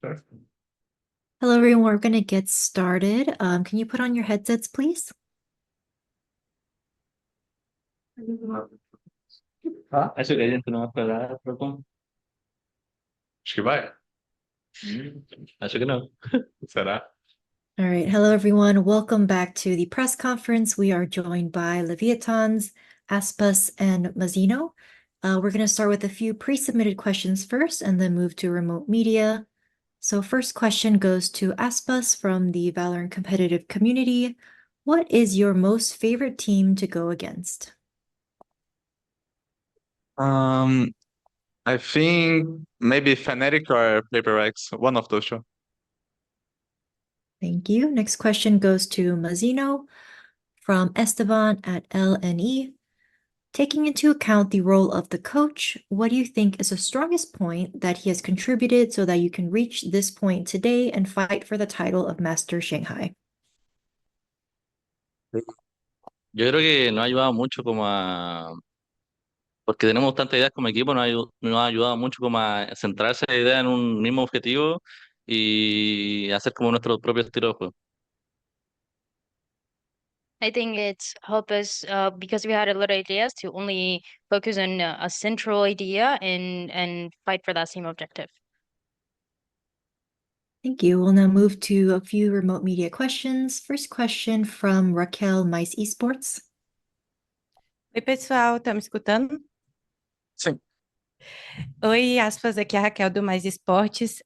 Sure. Hello, everyone. We're going to get started. Can you put on your headsets, please? Acho que a gente não vai parar para Acho que vai. Acho que não. Será? All right. Hello, everyone. Welcome back to the press conference. We are joined by Leviathan's, Aspas, and Mazino. We're going to start with a few pre-submitted questions first and then move to remote media. So first question goes to Aspas from the Valorant competitive community. What is your most favorite team to go against? Um, I think maybe Fnatic or Paper X, one of those two. Thank you. Next question goes to Mazino from Esteban at LNE. Taking into account the role of the coach, what do you think is the strongest point that he has contributed so that you can reach this point today and fight for the title of Master Shanghai? Yo creo que nos ha ayudado mucho porque tenemos tantas ideas como equipo, nos ha ayudado mucho como a centrarse la idea en un mismo objetivo y hacer como nuestro propio estilo de juego. I think it's helped us because we had a lot of ideas to only focus on a central idea and fight for that same objective. Thank you. We'll now move to a few remote media questions. First question from Raquel Mais Esports. Oi, pessoal, tá me escutando? Sim. Oi, aspas, aqui é a Raquel do Mais Esportes.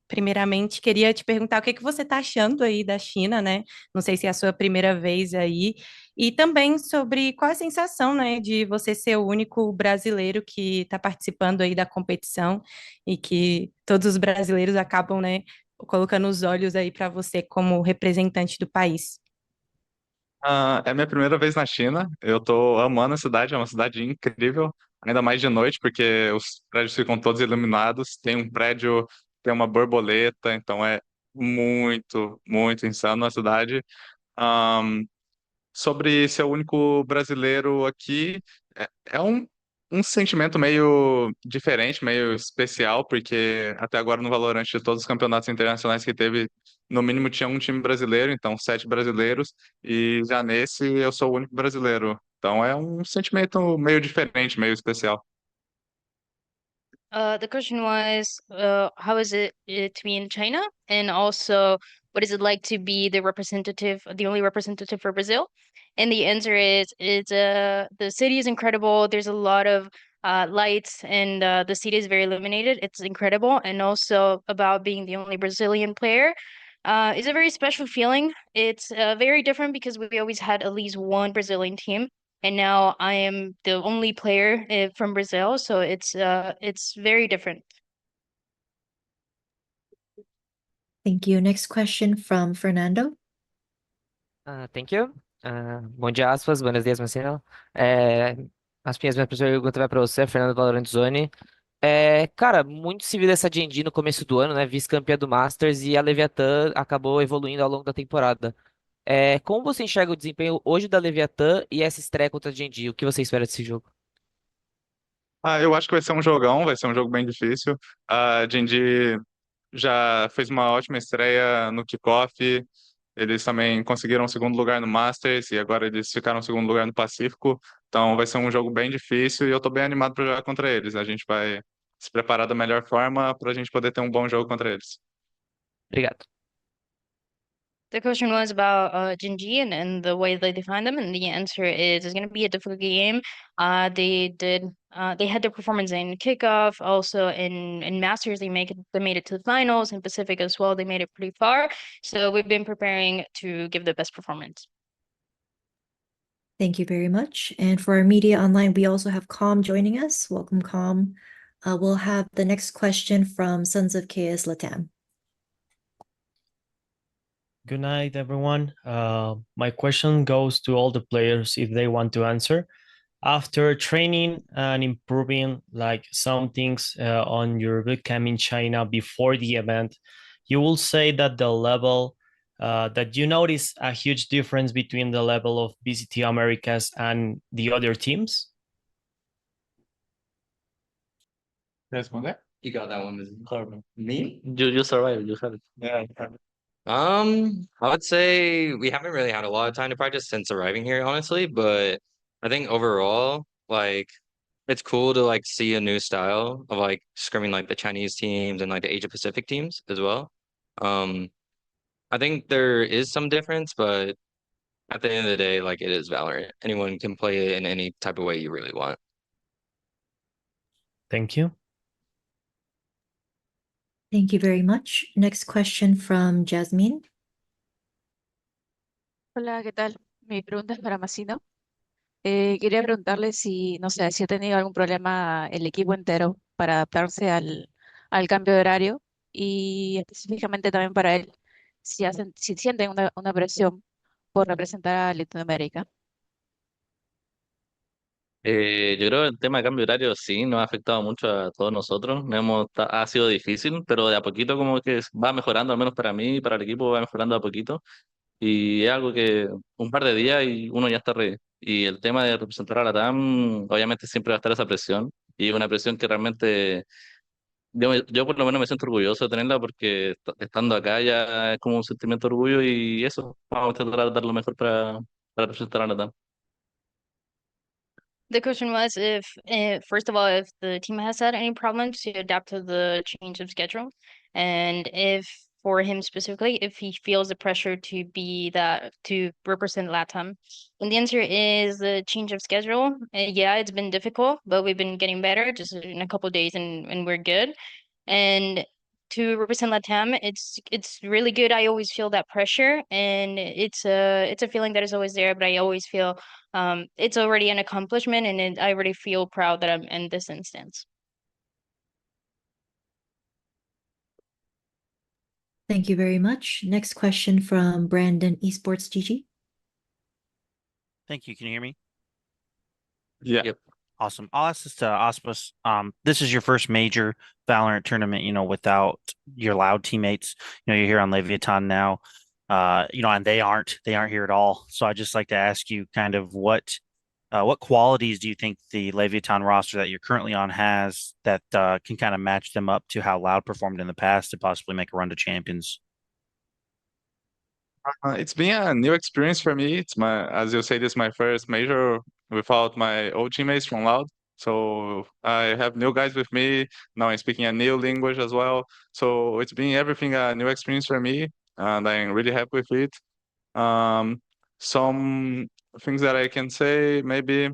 Primeiramente, queria te perguntar o que que você está achando aí da China, né? Não sei se é a sua primeira vez aí. E também sobre qual a sensação, né, de você ser o único brasileiro que está participando aí da competição e que todos os brasileiros acabam, né, colocando os olhos aí para você como representante do país. É a minha primeira vez na China. Eu tô amando a cidade, é uma cidade incrível, ainda mais de noite, porque os prédios ficam todos iluminados. Tem um prédio, tem uma borboleta, então é muito, muito insano a cidade. Sobre ser o único brasileiro aqui, é um sentimento meio diferente, meio especial, porque até agora no Valorant, de todos os campeonatos internacionais que teve, no mínimo tinha um time brasileiro, então 7 brasileiros, e já nesse eu sou o único brasileiro. Então é um sentimento meio diferente, meio especial. The question was, how is it to be in China, and also what is it like to be the representative, the only representative for Brazil? And the answer is, it's the city is incredible. There's a lot of lights, and the city is very illuminated. It's incredible, and also about being the only Brazilian player. It's a very special feeling. It's very different because we always had at least one Brazilian team, and now I am the only player from Brazil, so it's very different. Thank you. Next question from Fernando. Thank you. Bom dia, aspas. Buenos dias, Marcelo. É, minha primeira pergunta vai para você, Fernando Valorant Zone. Cara, muito se viu dessa D&D no começo do ano, né? Vice-campeã do Masters e a Leviathan acabou evoluindo ao longo da temporada. Como você enxerga o desempenho hoje da Leviathan e essa estreia contra a D&D? O que você espera desse jogo? Eu acho que vai ser um jogão, vai ser um jogo bem difícil. A Jinji já fez uma ótima estreia no kickoff. Eles também conseguiram o segundo lugar no Masters e agora eles ficaram em segundo lugar no Pacífico. Então vai ser um jogo bem difícil e eu tô bem animado para jogar contra eles. A gente vai se preparar da melhor forma para a gente poder ter um bom jogo contra eles. Obrigado. The question was about Jinji and the way they define them, and the answer is it's going to be a difficult game. They had their performance in kickoff, also in Masters they made it to the finals, in Pacific as well they made it pretty far. So we've been preparing to give the best performance. Thank you very much. And for our media online, we also have Com joining us. Welcome, Com. We'll have the next question from Sons of KS Latam. Good night, everyone. My question goes to all the players if they want to answer. After training and improving like some things on your bootcamp in China before the event, you will say that the level that you notice a huge difference between the level of VCT Americas and the other teams? Quer responder? You got that one, Mazino. Carbon. Me? You survived. You had it. Yeah. I would say we haven't really had a lot of time to practice since arriving here, honestly, but I think overall, like it's cool to like see a new style of like scrimming like the Chinese teams and like the Asia Pacific teams as well. Um, I think there is some difference, but at the end of the day, like it is Valorant. Anyone can play it in any type of way you really want. Thank you. Thank you very much. Next question from Jasmine. Hola, ¿qué tal? Mi pregunta es para Mazino. Quería preguntarle si, no sé, si ha tenido algún problema el equipo entero para adaptarse al cambio de horario y específicamente también para él, si sienten una presión por representar a Latinoamérica. Yo creo que el tema de cambio de horario sí nos ha afectado mucho a todos nosotros. Ha sido difícil, pero de a poquito como que va mejorando, al menos para mí y para el equipo va mejorando de a poquito. Y es algo que un par de días y uno ya está ready. Y el tema de representar a la TAM, obviamente siempre va a estar esa presión. Y una presión que realmente yo por lo menos me siento orgulloso de tenerla porque estando acá ya es como un sentimiento de orgullo y eso, vamos a tratar de dar lo mejor para representar a la TAM. The question was if, first of all, if the team has had any problems to adapt to the change of schedule, and if for him specifically, if he feels the pressure to represent LATAM. And the answer is the change of schedule. Yeah, it's been difficult, but we've been getting better just in a couple of days, and we're good. And to represent LATAM, it's really good. I always feel that pressure, and it's a feeling that is always there. But I always feel it's already an accomplishment, and I already feel proud that I'm in this instance. Thank you very much. Next question from Brandon Esports GG. Thank you. Can you hear me? Yeah. Yep. Awesome. I'll ask this to Aspas. This is your first major Valorant tournament, without your loud teammates. You're here on Leviathan now. And they aren't here at all. So I'd just like to ask you kind of what qualities do you think the Leviathan roster that you're currently on has that can kind of match them up to how Loud performed in the past to possibly make a run to champions? It's been a new experience for me. As you say, this is my first major without my old teammates from Loud. So I have new guys with me. Now I'm speaking a new language as well. So it's been everything a new experience for me, and I'm really happy with it. Some things that I can say, maybe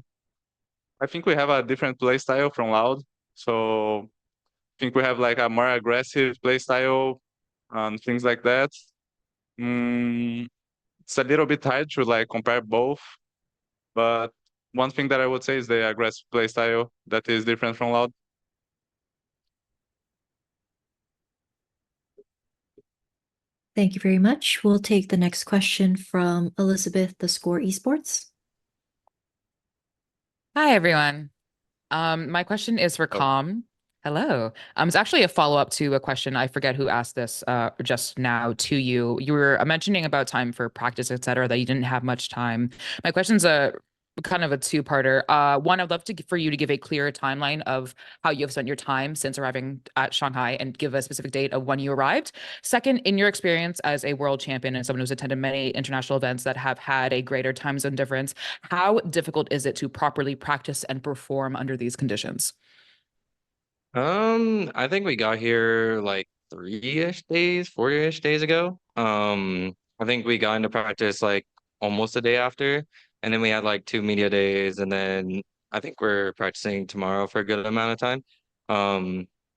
I think we have a different play style from Loud. So I think we have like a more aggressive play style and things like that. It's a little bit hard to like compare both, but one thing that I would say is the aggressive play style that is different from Loud. Thank you very much. We'll take the next question from Elizabeth, The Score Esports. Hi, everyone. My question is for Com. Hello. It's actually a follow-up to a question. I forget who asked this just now to you. You were mentioning about time for practice, et cetera, that you didn't have much time. My question's kind of a two-parter. One, I'd love for you to give a clear timeline of how you have spent your time since arriving at Shanghai and give a specific date of when you arrived. Second, in your experience as a world champion and someone who's attended many international events that have had a greater time zone difference, how difficult is it to properly practice and perform under these conditions? I think we got here like 3-ish days, 4-ish days ago. I think we got into practice like almost a day after, and then we had like 2 media days, and then I think we're practicing tomorrow for a good amount of time.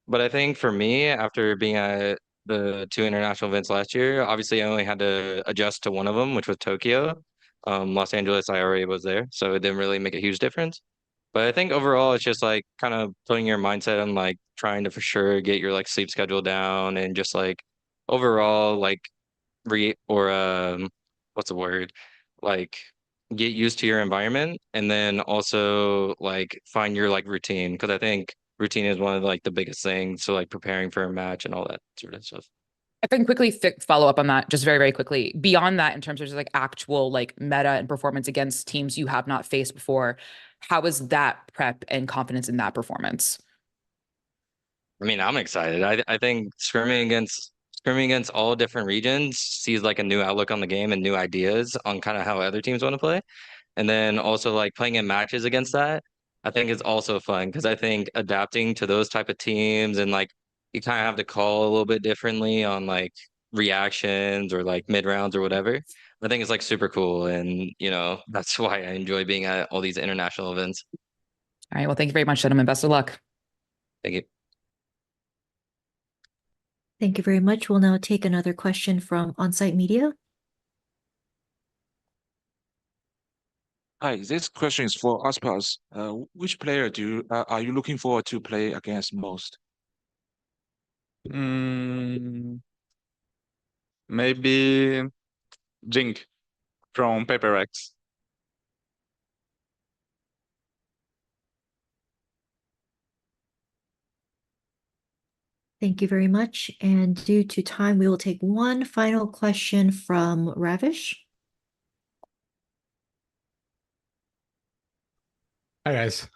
But I think for me, after being at the 2 international events last year, obviously I only had to adjust to one of them, which was Tokyo. Los Angeles, I already was there, so it didn't really make a huge difference. But I think overall, it's just like kind of putting your mindset on like trying to for sure get your like sleep schedule down and just like overall like what's the word? Like get used to your environment and then also like find your like routine because I think routine is one of like the biggest things. So like preparing for a match and all that sort of stuff. If I can quickly follow up on that, just very, very quickly. Beyond that, in terms of just like actual like meta and performance against teams you have not faced before, how is that prep and confidence in that performance? I mean, I'm excited. I think scrimming against all different regions sees like a new outlook on the game and new ideas on kind of how other teams want to play. And then also like playing in matches against that, I think is also fun because I think adapting to those type of teams and like you kind of have to call a little bit differently on like reactions or like mid rounds or whatever. I think it's like super cool. And that's why I enjoy being at all these international events. All right. Well, thank you very much, gentlemen. Best of luck. Thank you. Thank you very much. We'll now take another question from on-site media. Hi, this question is for Aspas. Which player are you looking forward to play against most? Maybe Jink from Paper Rex. Thank you very much. And due to time, we will take one final question from Ravish. Hi guys.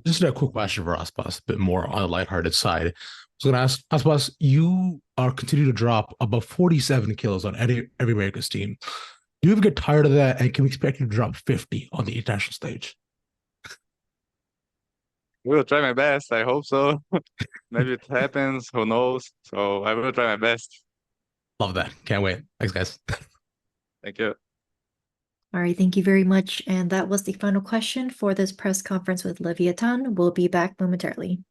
Just a quick question for Aspas, a bit more on the lighthearted side. I was going to ask Aspas, you are continuing to drop above 47 kills on every America's team. Do you ever get tired of that, and can we expect you to drop 50 on the international stage? Will try my best. I hope so. Maybe it happens. Who knows? So I will try my best. Love that. Can't wait. Thanks, guys. Thank you. All right, thank you very much. And that was the final question for this press conference with Leviathan. We'll be back momentarily.